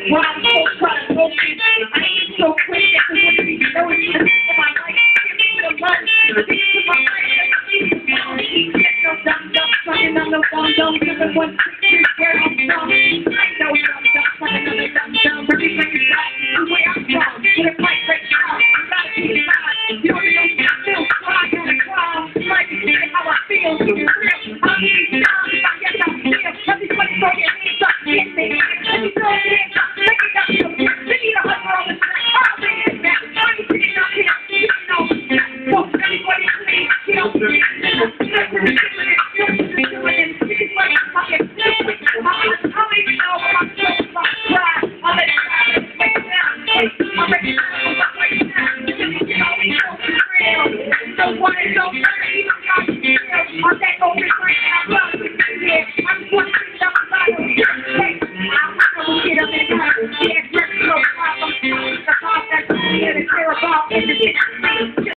Why I'm so proud of focus. I ain't so quick that you wouldn't even know it. In my life, give me the money. Stick to my life. Get no dumb, fucking on the dumb, giving 1 6 where I'm from. I ain't no dumb, fucking on the dumb, really make it back to where I'm from. With a fight right now, you gotta be alive. You don't know I feel fly on the cloud. You might be thinking how I feel, too real. I'll be down if I get out here. Everybody throw your hands up, get me. Everybody throw your hands up, make it up. They need a hustle on the side. All the hands back. I'm sitting up here, you know. So everybody please, you know. About